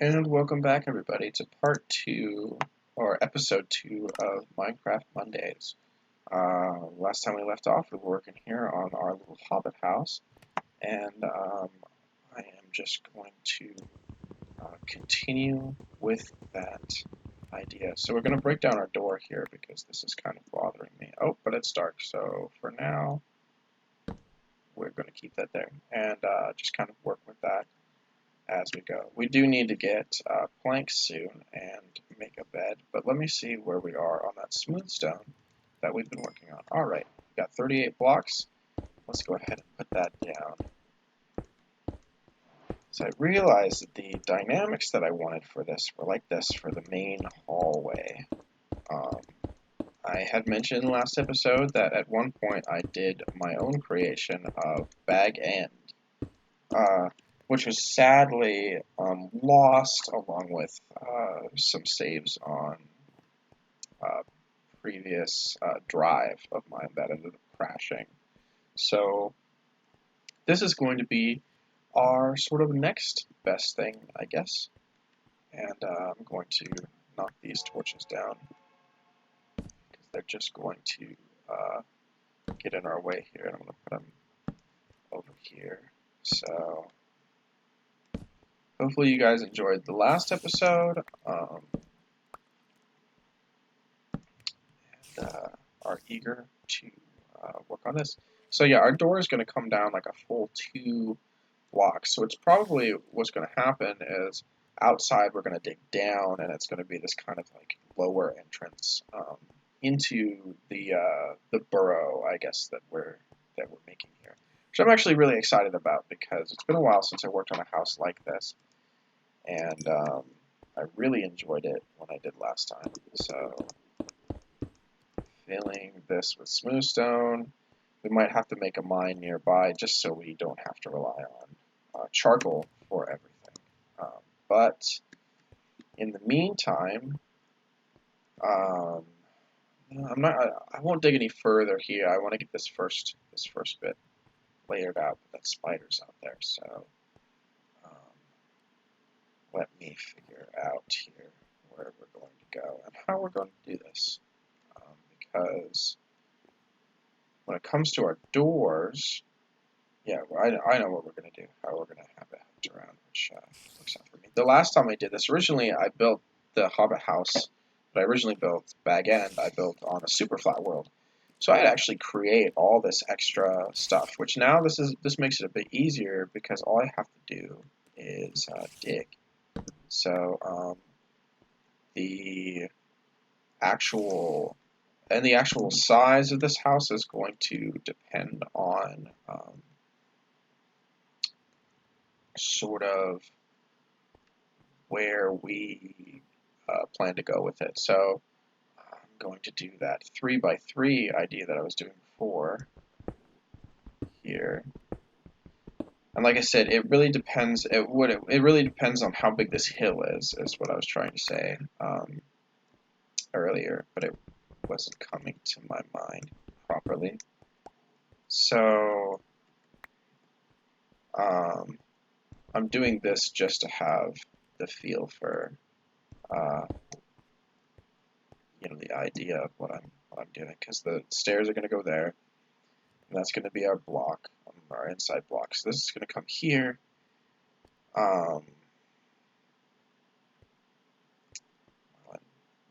And welcome back, everybody, to part two, or episode two of Minecraft Mondays. Last time we left off, we were working here on our little hobbit house, and I am just going to continue with that idea. So we're going to break down our door here because this is kind of bothering me. Oh, but it's dark, so for now, we're going to keep that there and just kind of work with that as we go. We do need to get planks soon and make a bed, but let me see where we are on that smooth stone that we've been working on. Alright, we've got 38 blocks. Let's go ahead and put that down. So I realized that the dynamics that I wanted for this were like this for the main hallway. I had mentioned in the last episode that at one point I did my own creation of Bag End. Which was sadly lost along with some saves on previous drive of mine that ended up crashing. So this is going to be our sort of next best thing, I guess. And I'm going to knock these torches down because they're just going to get in our way here. And I'm going to put them over here. So hopefully you guys enjoyed the last episode and are eager to work on this. So yeah, our door is going to come down like a full 2 blocks. So it's probably what's going to happen is outside we're going to dig down, and it's going to be this kind of like lower entrance into the burrow, I guess that we're making here, which I'm actually really excited about because it's been a while since I worked on a house like this. And I really enjoyed it when I did last time. So filling this with smooth stone. We might have to make a mine nearby just so we don't have to rely on charcoal for everything. But in the meantime, I won't dig any further here. I want to get this first bit layered out, but that spider's out there, so let me figure out here where we're going to go and how we're going to do this. Because when it comes to our doors, yeah, well, I know what we're going to do, how we're going to have it hooked around, which works out for me. The last time I did this, originally I built the Hobbit house that I originally built, Bag End, I built on a super flat world. So I'd actually create all this extra stuff, which now this makes it a bit easier because all I have to do is dig. So the actual size of this house is going to depend on sort of where we plan to go with it. So I'm going to do that 3x3 idea that I was doing before here. And like I said, it really depends. It really depends on how big this hill is what I was trying to say earlier, but it wasn't coming to my mind properly. So I'm doing this just to have the feel for the idea of what I'm doing, because the stairs are going to go there, and that's going to be our block, our inside block. So this is going to come here.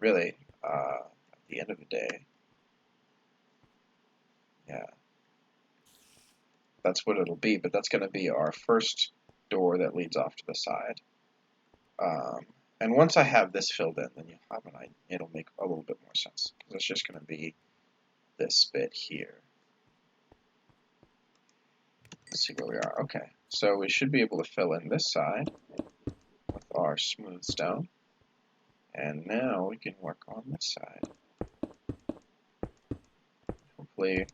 Really, at the end of the day, yeah, that's what it'll be. But that's going to be our first door that leads off to the side. And once I have this filled in, then you'll have an idea. It'll make a little bit more sense, because it's just going to be this bit here. Let's see where we are. Okay, so we should be able to fill in this side with our smooth stone. And now we can work on this side. Hopefully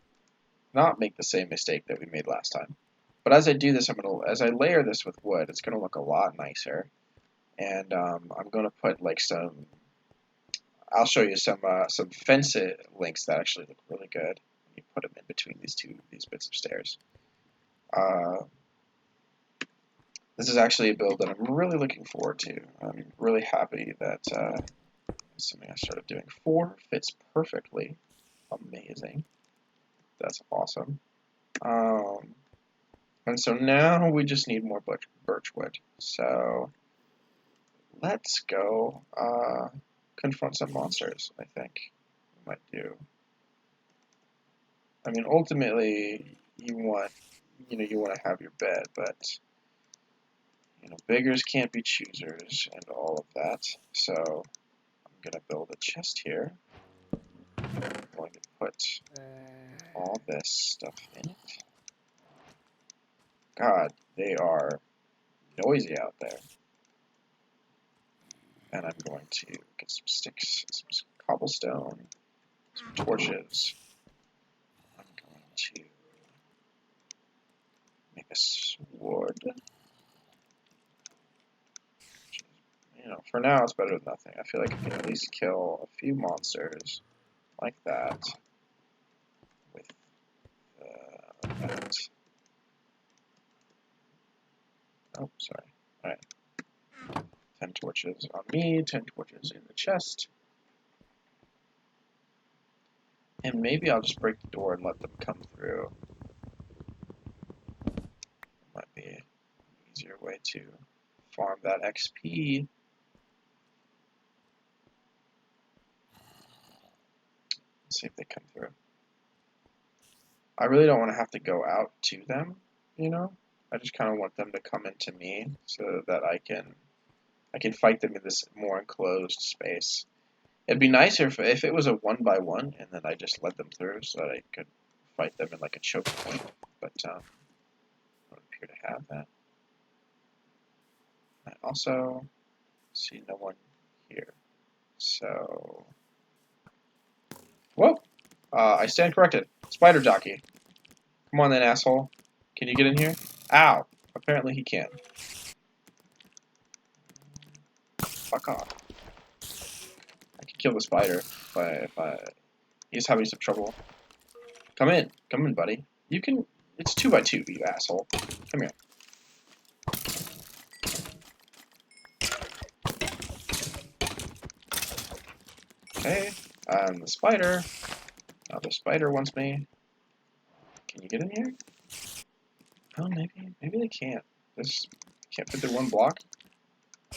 not make the same mistake that we made last time. But as I do this, as I layer this with wood, it's gonna look a lot nicer. And I'm gonna put like I'll show you some fence links that actually look really good when you put them in between these bits of stairs. This is actually a build that I'm really looking forward to. I'm really happy that it's something I started doing. 4 fits perfectly. Amazing. That's awesome. And so now we just need more birchwood. So let's go confront some monsters, I think we might do. I mean, ultimately, you want to have your bed, but beggars can't be choosers and all of that. So I'm gonna build a chest here. I'm going to put all this stuff in it. God, they are noisy out there. And I'm going to get some sticks, some cobblestone, some torches. I'm going to make a sword. For now it's better than nothing. I feel like I can at least kill a few monsters like that with that. Oh, sorry. Alright. 10 torches on me, 10 torches in the chest. And maybe I'll just break the door and let them come through. Might be an easier way to farm that XP. Let's see if they come through. I really don't want to have to go out to them, I just kind of want them to come into me so that I can fight them in this more enclosed space. It'd be nicer if it was a 1-by-1 and then I just let them through so that I could fight them in like a choke point, but I don't appear to have that. I also see no one here, so... Whoa! I stand corrected. Spider jockey. Come on then, asshole. Can you get in here? Ow! Apparently he can't. Fuck off. I can kill the spider if I... He's having some trouble. Come in, buddy. You can... It's 2-by-2, you asshole. Come here. Okay, the spider. Now the spider wants me. Can you get in here? Oh, maybe they can't. This can't fit through one block.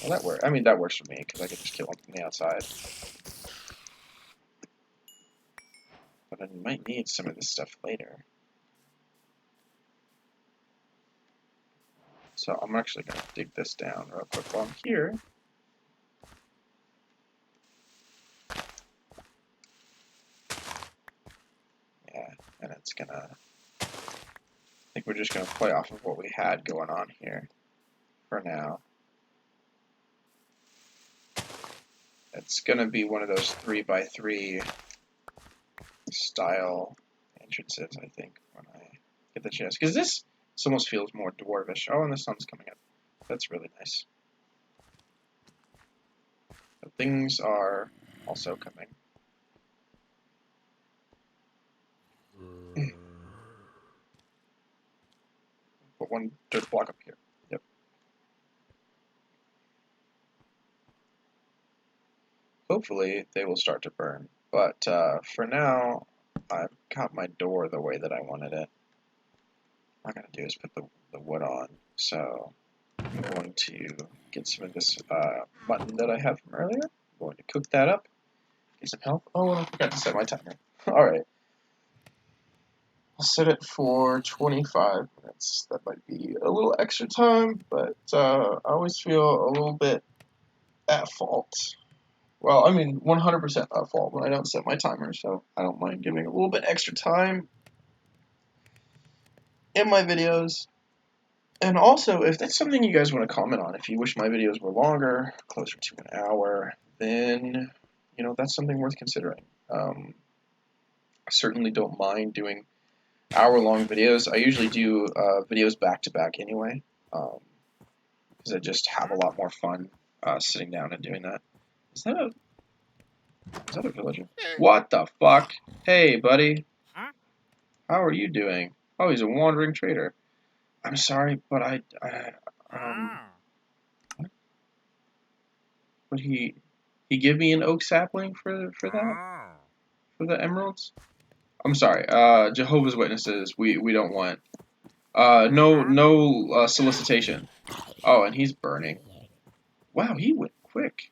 Well, that works. I mean, that works for me because I can just kill them from the outside. But I might need some of this stuff later. So I'm actually gonna dig this down real quick while I'm here. Yeah, and it's gonna... I think we're just gonna play off of what we had going on here for now. It's gonna be one of those 3-by-3 style entrances, I think, when I get the chance. Because this almost feels more dwarvish. Oh, and the sun's coming up. That's really nice. But things are also coming. Put one dirt block up here. Yep. Hopefully they will start to burn. But for now, I've got my door the way that I wanted it. What I'm going to do is put the wood on. So I'm going to get some of this mutton that I had from earlier. I'm going to cook that up. Get some health. Oh, I forgot to set my timer. Alright. I'll set it for 25 minutes. That might be a little extra time, but I always feel a little bit at fault. Well, I mean, 100% at fault when I don't set my timer, so I don't mind giving a little bit extra time in my videos. And also, if that's something you guys want to comment on, if you wish my videos were longer, closer to an hour, then, that's something worth considering. I certainly don't mind doing hour-long videos. I usually do videos back-to-back anyway, because I just have a lot more fun sitting down and doing that. Is that a villager? What the fuck? Hey, buddy. How are you doing? Oh, he's a wandering trader. I'm sorry, but Um, would he give me an oak sapling for that? For the emeralds? I'm sorry. Jehovah's Witnesses. We don't want. No solicitation. Oh, and he's burning. Wow, he went quick.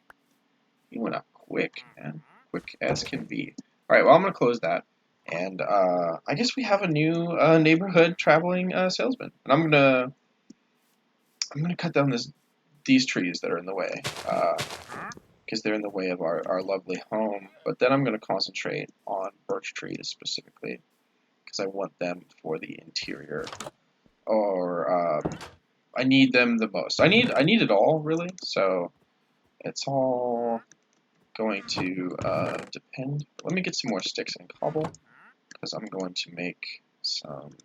He went up quick, man. Quick as can be. Alright, well, I'm going to close that. And I guess we have a new neighborhood traveling salesman. And I'm gonna cut down these trees that are in the way. Because they're in the way of our lovely home. But then I'm going to concentrate on birch trees specifically. Because I want them for the interior. Or I need them the most. I need it all, really. So it's all going to depend. Let me get some more sticks and cobble, because I'm going to make some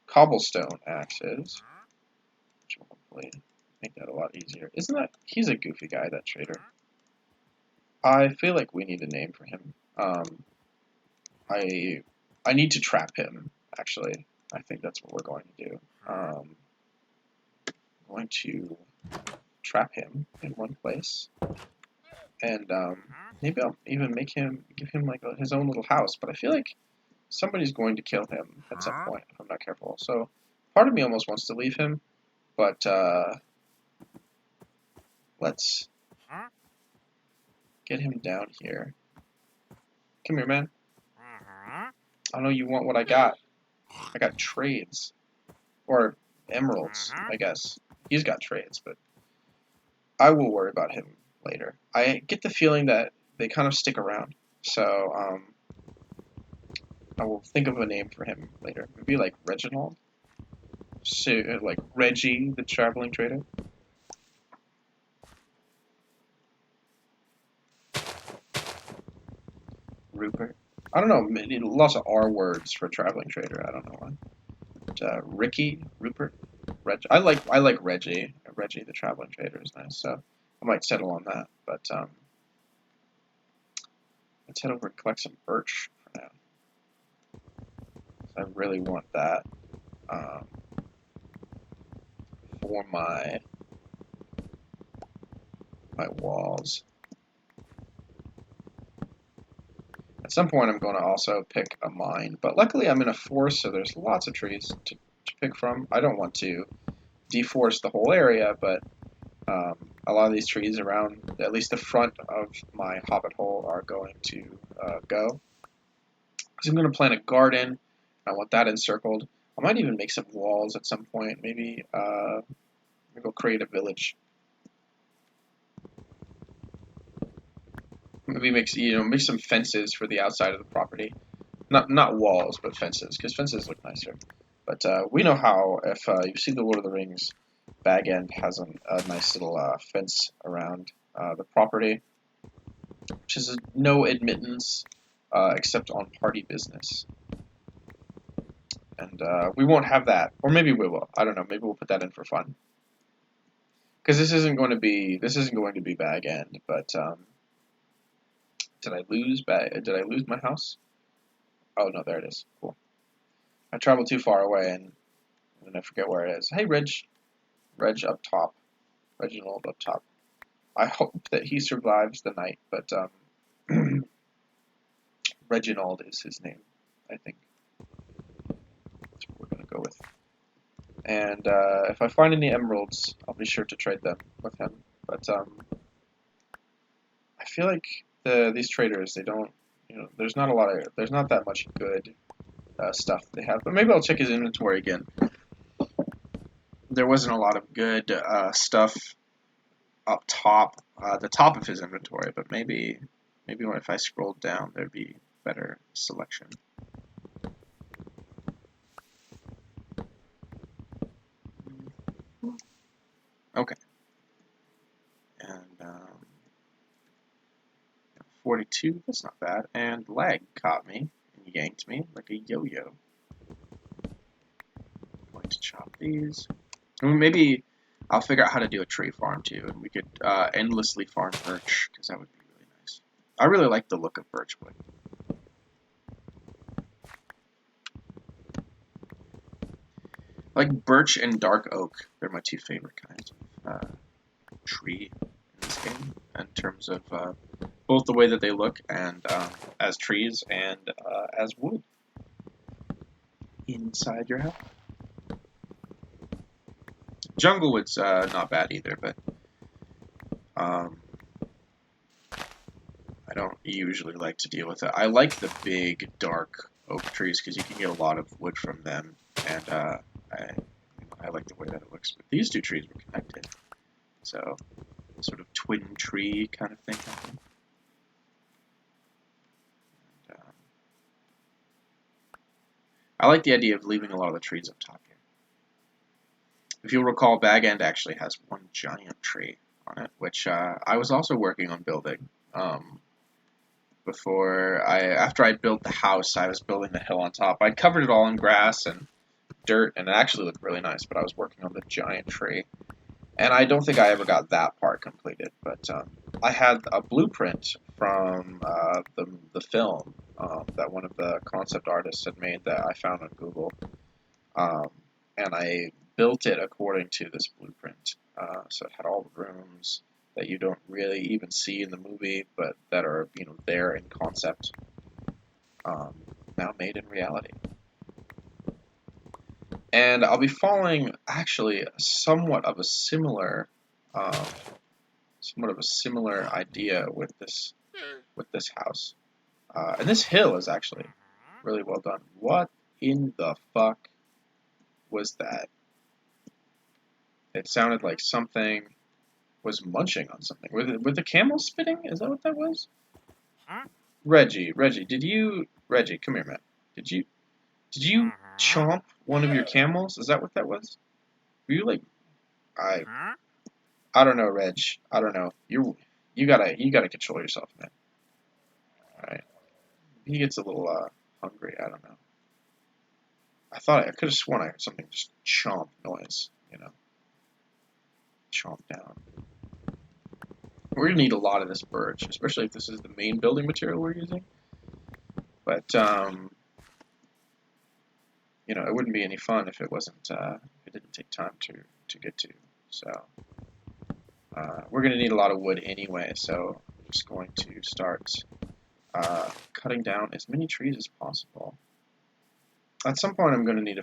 cobblestone axes, which will hopefully make that a lot easier. Isn't that... He's a goofy guy, that trader. I feel like we need a name for him. I need to trap him, actually. I think that's what we're going to do. I'm going to trap him in one place. And maybe I'll even give him like his own little house. But I feel like somebody's going to kill him at some point if I'm not careful. So part of me almost wants to leave him, but let's get him down here. Come here, man. I know you want what I got. I got trades. Or emeralds, I guess. He's got trades, but I will worry about him later. I get the feeling that they kind of stick around. So, I will think of a name for him later. Maybe like Reginald? So, like Reggie, the traveling trader? Rupert? I don't know, lots of R words for traveling trader, I don't know why. But, Ricky? Rupert? I like Reggie. Reggie, the traveling trader, is nice, so I might settle on that. But, let's head over and collect some birch for now. I really want that for my walls. At some point, I'm going to also pick a mine, but luckily I'm in a forest, so there's lots of trees to pick from. I don't want to deforest the whole area, but a lot of these trees around, at least the front of my hobbit hole, are going to go. So I'm going to plant a garden. I want that encircled. I might even make some walls at some point. Maybe we'll create a village. Maybe make some fences for the outside of the property. Not walls, but fences, because fences look nicer. But we know how. If you've seen the Lord of the Rings, Bag End has a nice little fence around the property, which is no admittance except on party business. And we won't have that, or maybe we will. I don't know. Maybe we'll put that in for fun. Because this isn't going to be Bag End. But did I lose my house? Oh no, there it is. Cool. I traveled too far away and I forget where it is. Hey, Reg up top, Reginald up top. I hope that he survives the night, but Reginald is his name, I think. That's what we're gonna go with. And if I find any emeralds, I'll be sure to trade them with him. But I feel like these traders, they don't, there's not that much good stuff they have. But maybe I'll check his inventory again. There wasn't a lot of good stuff up top, the top of his inventory, but maybe if I scrolled down, there'd be better selection. Okay. And 42, that's not bad. And lag caught me and yanked me like a yo-yo. I'm going to chop these. And maybe I'll figure out how to do a tree farm too, and we could endlessly farm birch, because that would be really nice. I really like the look of birch wood. Like birch and dark oak. They're my two favorite kinds of tree in this game, in terms of both the way that they look and as trees and as wood inside your house. Junglewood's not bad either, but um, I don't usually like to deal with it. I like the big, dark oak trees because you can get a lot of wood from them, and I like the way that it looks. But these two trees were connected, so sort of twin tree kind of thing happening. And, I like the idea of leaving a lot of the trees up top here. If you'll recall, Bag End actually has one giant tree on it, which I was also working on building. After I built the house, I was building the hill on top. I covered it all in grass and dirt, and it actually looked really nice, but I was working on the giant tree. And I don't think I ever got that part completed, but I had a blueprint from the film that one of the concept artists had made that I found on Google, and I built it according to this blueprint. So it had all the rooms that you don't really even see in the movie, but that are there in concept, now made in reality. And I'll be following actually somewhat of a similar idea with this house. And this hill is actually really well done. What in the fuck was that? It sounded like something was munching on something. Were the camels spitting? Is that what that was? Reggie, Reggie, come here, man. Did you chomp one of your camels? Is that what that was? Were you like, I I don't know, Reg. I don't know. You gotta control yourself, man. All right. He gets a little hungry. I don't know. I could have sworn I heard something just chomp noise. Chomp down. We're gonna need a lot of this birch, especially if this is the main building material we're using. But it wouldn't be any fun if it wasn't. It didn't take time to get to. So we're gonna need a lot of wood anyway. So I'm just going to start cutting down as many trees as possible. At some point, I'm going to need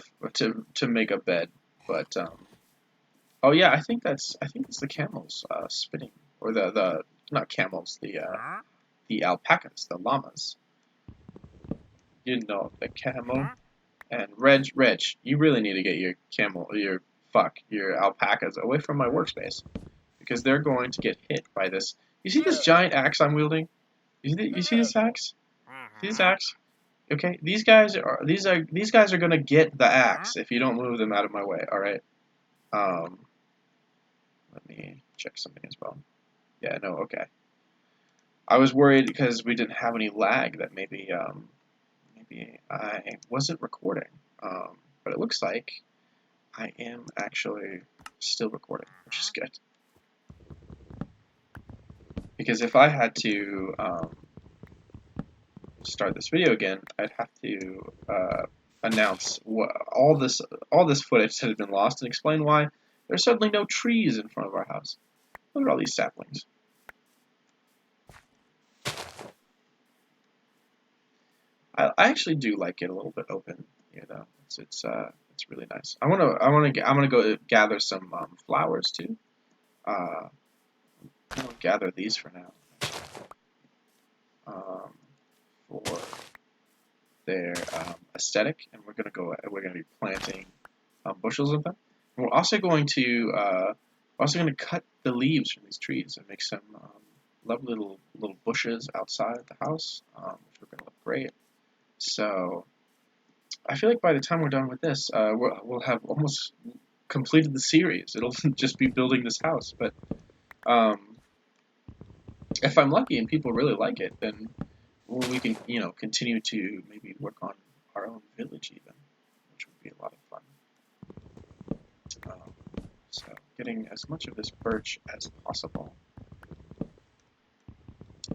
to make a bed, but oh yeah, I think it's the camels spitting, or the not camels, the alpacas, the llamas. The camel. And Reg, you really need to get your alpacas away from my workspace, because they're going to get hit by this. You see this giant axe I'm wielding? You see this axe? See this axe? Okay, these guys are gonna get the axe if you don't move them out of my way. All right. Let me check something as well. Yeah, no, okay. I was worried because we didn't have any lag that maybe I wasn't recording. But it looks like I am actually still recording, which is good. Because if I had to start this video again, I'd have to announce what all this footage that had been lost and explain why there's suddenly no trees in front of our house. Look at all these saplings. I actually do like it a little bit open, It's really nice. I'm gonna go gather some flowers too. I'll gather these for now. For their aesthetic, and we're gonna be planting bushels of them. And we're also going to cut the leaves from these trees and make some lovely little bushes outside the house, which are gonna look great. So I feel like by the time we're done with this, we'll have almost completed the series. It'll just be building this house, but if I'm lucky and people really like it, then we can, continue to maybe work on our own village even, which would be a lot of fun. So getting as much of this birch as possible.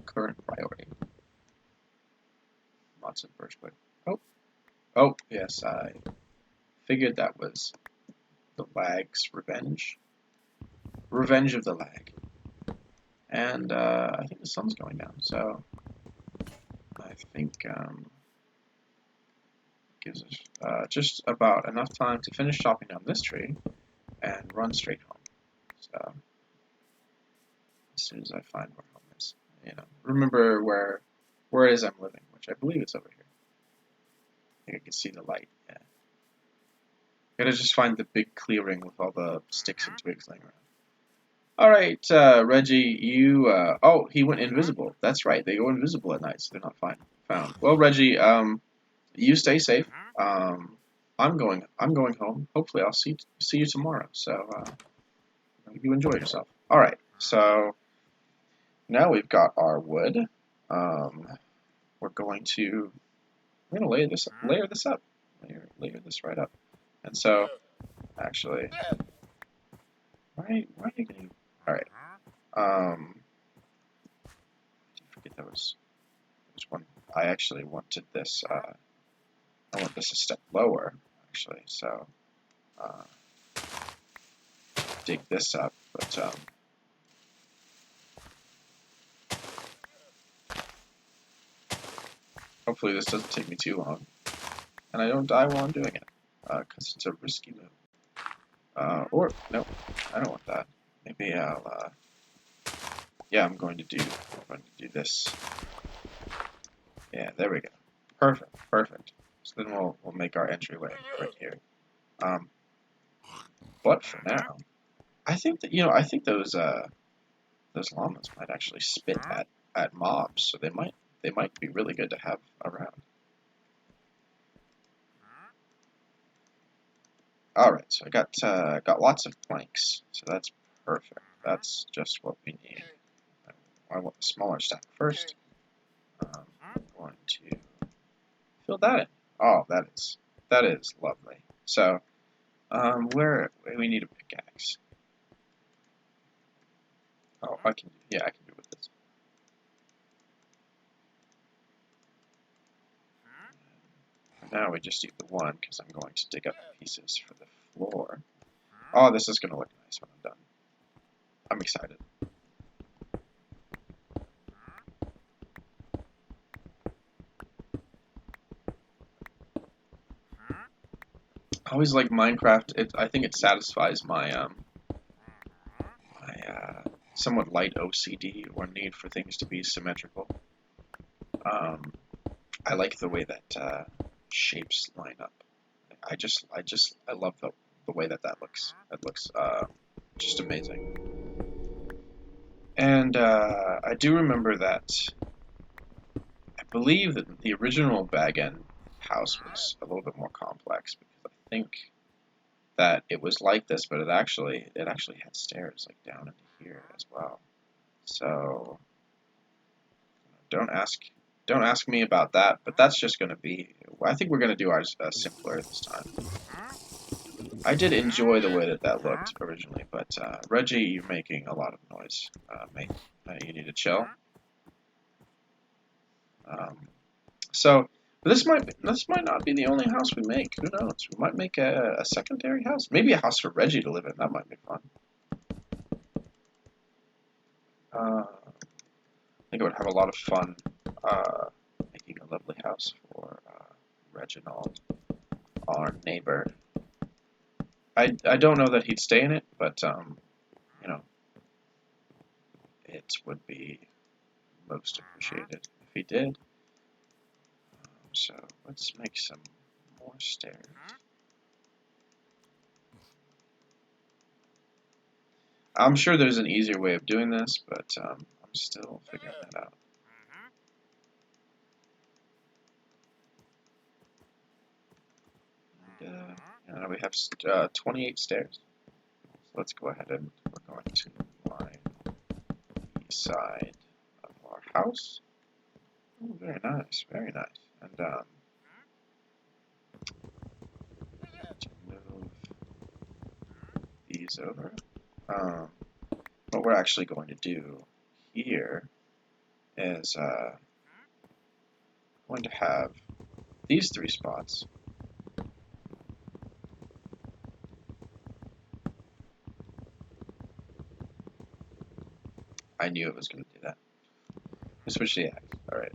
Current priority. Lots of birch wood. Oh, yes, I figured that was the lag's revenge. Revenge of the lag. And I think the sun's going down, so I think gives us just about enough time to finish chopping down this tree and run straight home. So as soon as I find where home is, remember where it is I'm living, which I believe it's over here. I think I can see the light. Yeah. Gotta just find the big clearing with all the sticks and twigs laying around. Alright, Reggie, you, oh, he went invisible. That's right, they go invisible at night, so they're not found. Well, Reggie, you stay safe. I'm going home. Hopefully I'll see you tomorrow, so, you enjoy yourself. Alright, so, now we've got our wood. We're going to layer this up. Layer this right up. And so, actually, why are you getting... Alright. I forget there was one. I actually wanted this. I want this a step lower, actually. So dig this up, but hopefully this doesn't take me too long, and I don't die while I'm doing it, because it's a risky move. Or no, I don't want that. Maybe I'll. Yeah, I'm going to do this. Yeah, there we go. Perfect. So then we'll make our entryway right here. But for now, I think that those llamas might actually spit at mobs, so they might be really good to have around. All right, so I got lots of planks, so that's perfect. That's just what we need. I want the smaller stack first. I'm going to fill that in. Oh, that is lovely. So, where we need a pickaxe. Oh, I can do it with this. Now we just need the one because I'm going to dig up pieces for the floor. Oh, this is going to look nice when I'm done. I'm excited. I always like Minecraft. I think it satisfies my somewhat light OCD or need for things to be symmetrical. I like the way that shapes line up. I love the way that looks. It looks just amazing. And I do remember that I believe that the original Bag End house was a little bit more complex because I think that it was like this, but it actually had stairs like down into here as well. So don't ask me about that, but that's just going to be. I think we're going to do ours simpler this time. I did enjoy the way that looked originally, but Reggie, you're making a lot of noise, mate. You need to chill. So this might not be the only house we make. Who knows? We might make a secondary house, maybe a house for Reggie to live in. That might be fun. I think I would have a lot of fun making a lovely house for Reginald, our neighbor. I don't know that he'd stay in it, but it would be most appreciated if he did. So let's make some more stairs. I'm sure there's an easier way of doing this, but I'm still figuring that out. And we have 28 stairs. So let's go ahead and we're going to line the side of our house. Oh, very nice, very nice. And move these over. What we're actually going to do here is going to have these 3 spots I knew it was going to do that. Switch the X. Alright.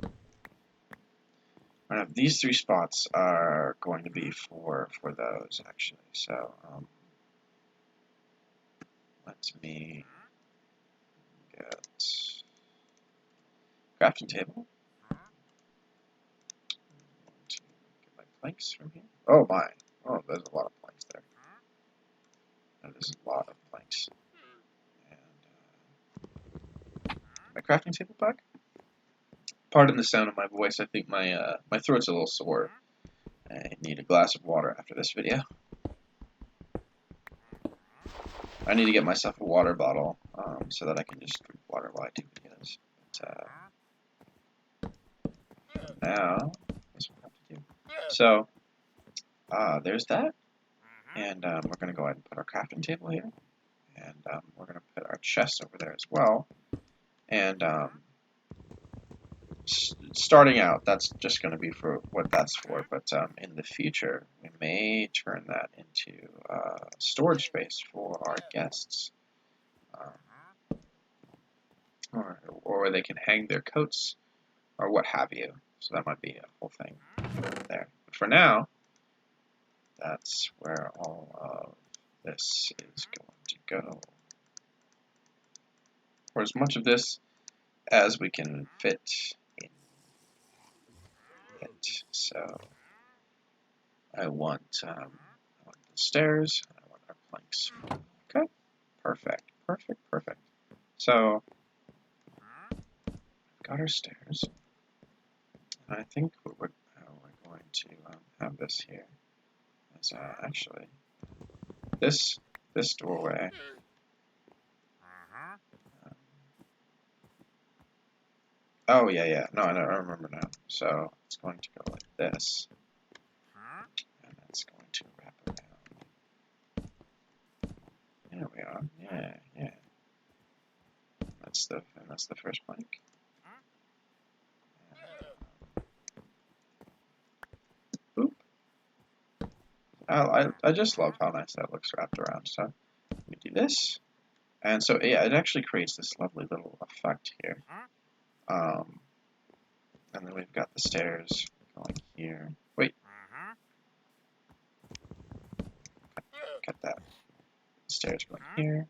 These 3 spots are going to be for those, actually. So, let me get crafting table. To get my planks from here. Oh my! Oh, there's a lot of planks there. There's a lot of planks. And my crafting table back. Pardon the sound of my voice. I think my my throat's a little sore. I need a glass of water after this video. I need to get myself a water bottle so that I can just drink water while I do videos. But, now, that's what I have to do. So, there's that. And we're going to go ahead and put our crafting table here. And we're going to put our chest over there as well. And starting out, that's just going to be for what that's for. But in the future, we may turn that into storage space for our guests. Or where they can hang their coats, or what have you. So that might be a whole thing there. But for now, that's where all of this is going to go. For as much of this as we can fit in it. So I want the stairs, and I want our planks. Okay, perfect, perfect, perfect. So got our stairs. And I think what we're going to have this here is actually this doorway. Oh yeah. No, I remember now. So it's going to go like this, and that's going to wrap around. There we are. Yeah. That's the first plank. Boop. I just love how nice that looks wrapped around. So we do this, and so yeah, it actually creates this lovely little effect here. And then we've got the stairs going here. Wait. Cut that. The stairs going here.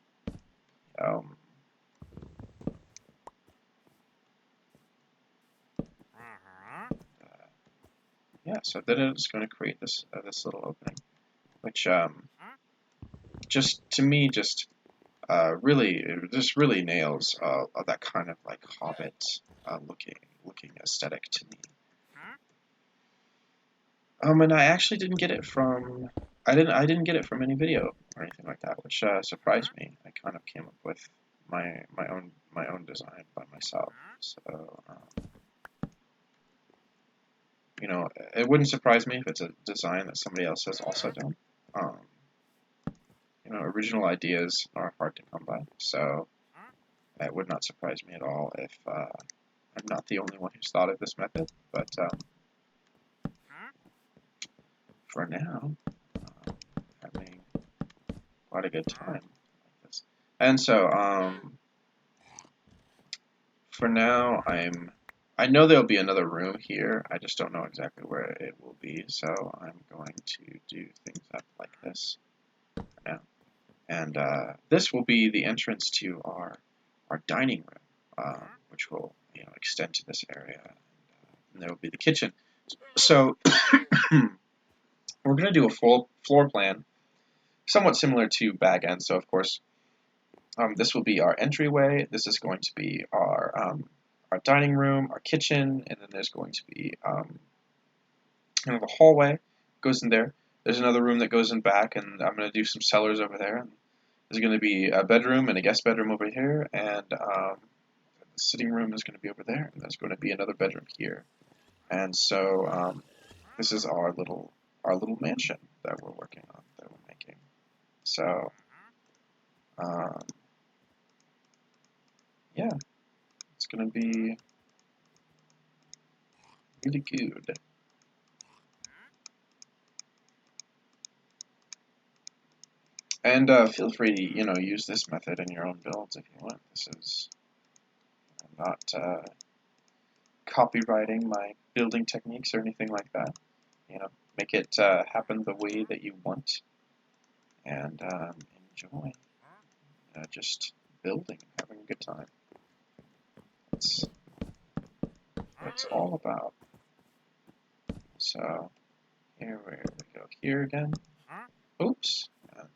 Yeah, so then it's going to create this this little opening, which just to me really nails that kind of like hobbit looking aesthetic to me. And I actually didn't get it from I didn't get it from any video or anything like that, which surprised me. I kind of came up with my own design by myself. So you know, it wouldn't surprise me if it's a design that somebody else has also done. You know, original ideas are hard to come by, so it would not surprise me at all if I'm not the only one who's thought of this method. But for now, having quite a good time like this. And so, for now, I know there'll be another room here. I just don't know exactly where it will be. So I'm going to do things up like this for now. And this will be the entrance to our dining room, which will extend to this area. And there will be the kitchen. So we're going to do a full floor plan, somewhat similar to Bag End. So of course, this will be our entryway. This is going to be our dining room, our kitchen, and then there's going to be kind of a hallway goes in there. There's another room that goes in back, and I'm going to do some cellars over there. And there's going to be a bedroom and a guest bedroom over here, and the sitting room is going to be over there, and there's going to be another bedroom here. And so this is our little mansion that we're working on, that we're making. So yeah, it's going to be really good. And feel free to use this method in your own builds if you want. This is not copywriting my building techniques or anything like that. You know, make it happen the way that you want, and enjoy just building and having a good time. That's what it's all about. So here we go here again. Oops. And,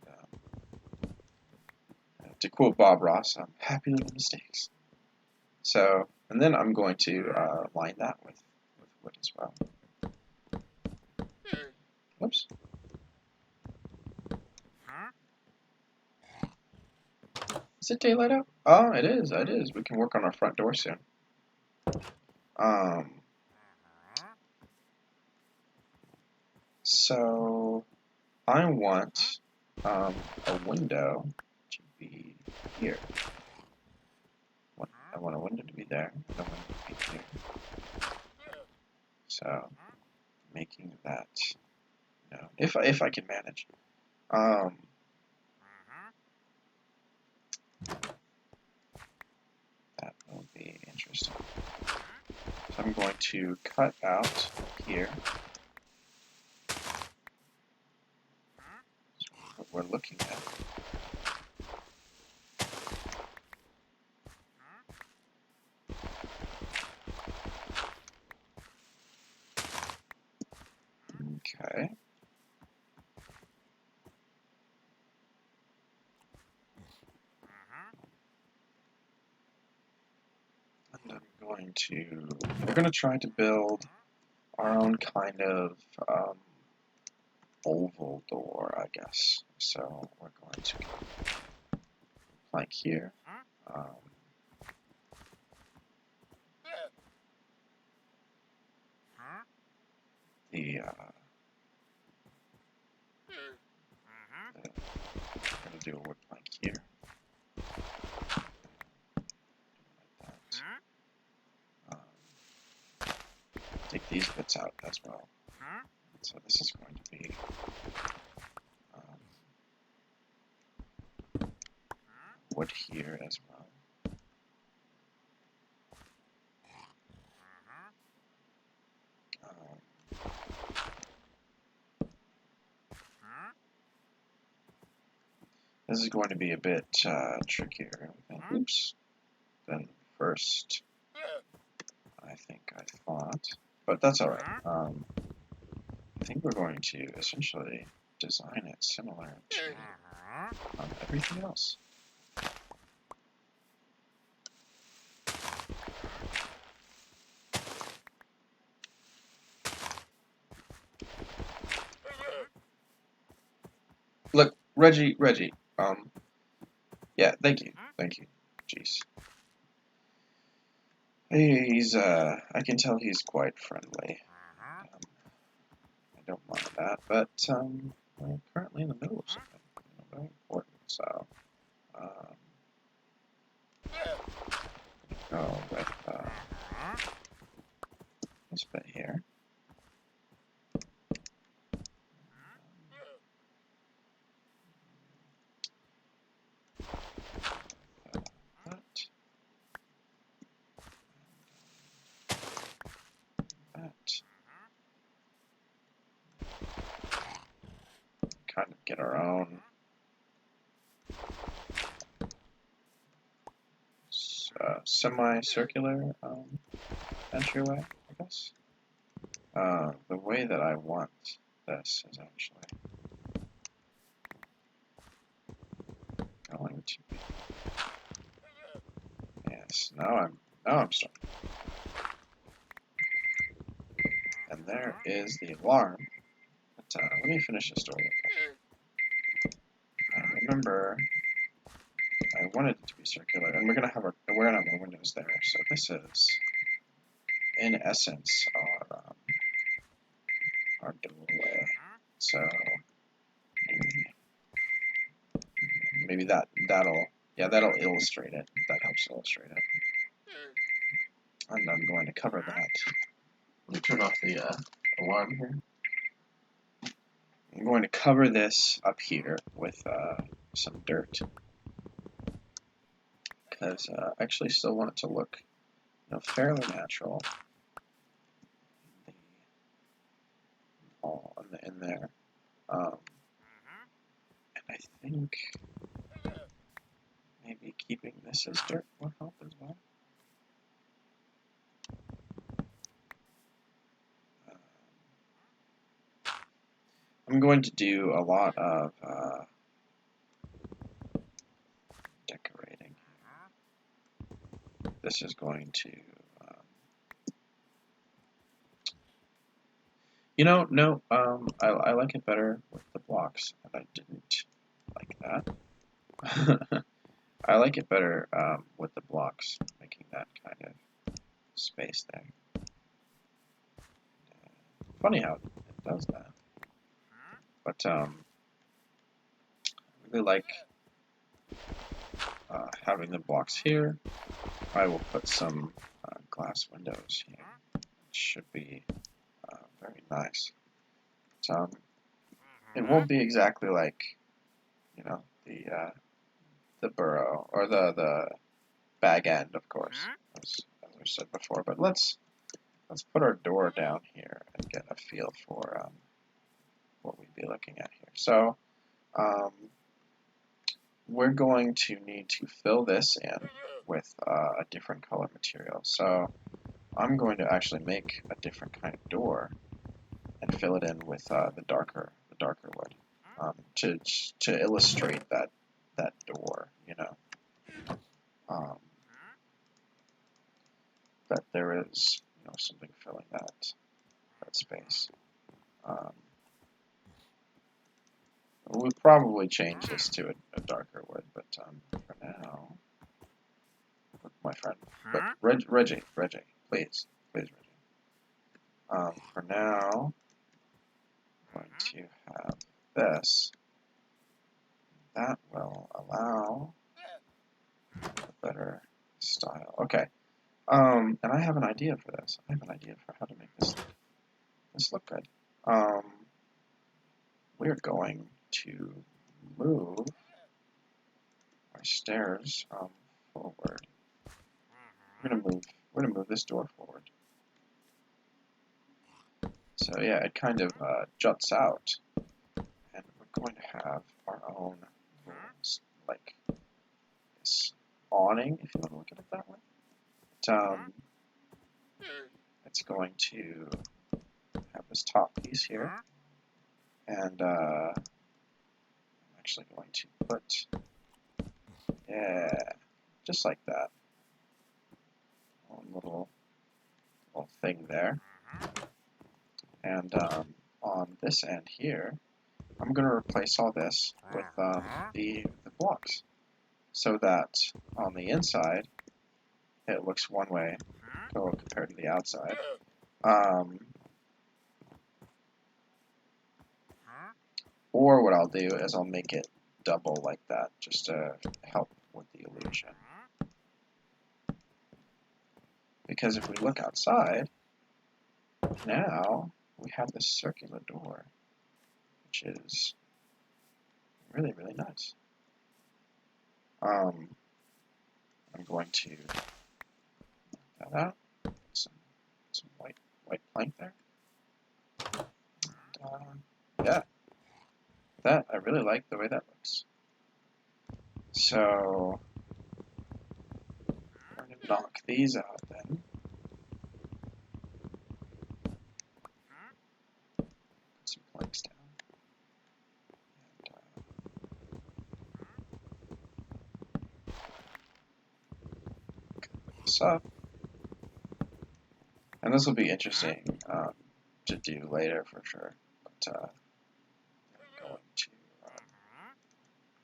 to quote Bob Ross, happy little mistakes. So, and then I'm going to line that with wood as well. Whoops. Is it daylight out? Oh, it is. It is. We can work on our front door soon. So I want a window to be here. I want a window to be there. And a window to be here. So making that known, if I can manage. That will be interesting. So I'm going to cut out here. That's what we're looking at. Okay. And we're going to try to build our own kind of oval door, I guess. So we're going to go plank here. We're going to do a wood plank here. Take these bits out as well. So this is going to be wood here as well. This is going to be a bit trickier. Oops. Than first I think I thought, but that's all right. I think we're going to essentially design it similar to everything else. Look, Reggie, yeah, thank you. Jeez. He's, I can tell he's quite friendly. I don't mind that, but, we're currently in the middle of something, very important, so, go with, this bit here. Kind of get our own semi-circular entryway, I guess. The way that I want this is actually going to be, yes. Now I'm starting. And there is the alarm. But let me finish the story. Remember, I wanted it to be circular, and we're gonna have our windows there. So this is, in essence, our doorway. So maybe that'll illustrate it. That helps illustrate it. And I'm going to cover that. Let me turn off the alarm here. I'm going to cover this up here with some dirt, because I actually still want it to look fairly natural all in there. And I think maybe keeping this as dirt will help as well. I'm going to do a lot of decorating. This is going to, no, I like it better with the blocks, and I didn't like that. I like it better with the blocks, making that kind of space there. Funny how it does that. But I really like having the blocks here. I will put some glass windows here. It should be very nice. So, it won't be exactly like, the burrow or the bag end, of course, as I said before. But let's put our door down here and get a feel for what we'd be looking at here. So we're going to need to fill this in with a different color material. So I'm going to actually make a different kind of door and fill it in with the darker wood to illustrate that door, that there is something filling that space. We'll probably change this to a darker wood, but for now, my friend, but Reggie, please, Reggie. For now, I'm going to have this. That will allow a better style. Okay. And I have an idea for this. I have an idea for how to make this look good. We're going to move our stairs forward. We're gonna move this door forward. So yeah, it kind of juts out, and we're going to have our own like this awning, if you want to look at it that way. But, it's going to have this top piece here, and I'm actually going to put, just like that, one little thing there. And on this end here, I'm going to replace all this with the blocks, so that on the inside it looks one way compared to the outside. Or what I'll do is I'll make it double like that, just to help with the illusion. Because if we look outside, now we have this circular door, which is really, really nice. I'm going to knock that out. Some white plank there. And, yeah, that I really like the way that looks. So we're going to knock these out then. Put some planks down. This up. And this will be interesting to do later for sure. But I'm going to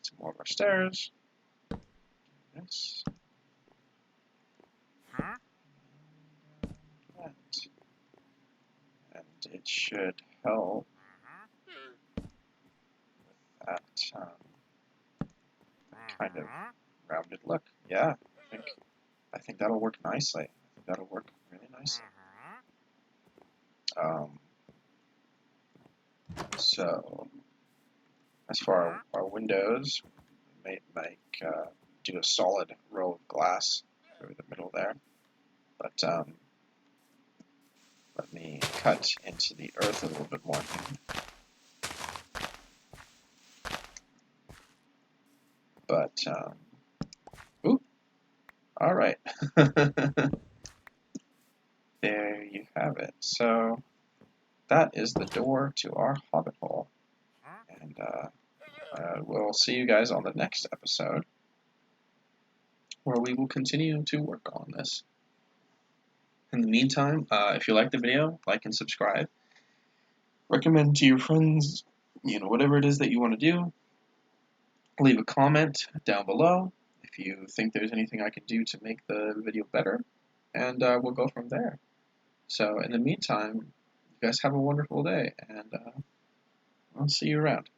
some more of our stairs. This. And it should help with that kind of rounded look. Yeah, I think that'll work nicely. I think that'll work really nicely. So as for our windows, we may do a solid row of glass through the middle there. But let me cut into the earth a little bit more here. But, ooh, all right. There you have it. So that is the door to our hobbit hole. And we'll see you guys on the next episode, where we will continue to work on this. In the meantime, if you like the video, like and subscribe. Recommend to your friends, whatever it is that you want to do. Leave a comment down below if you think there's anything I can do to make the video better, and we'll go from there. So in the meantime, you guys have a wonderful day, and I'll see you around.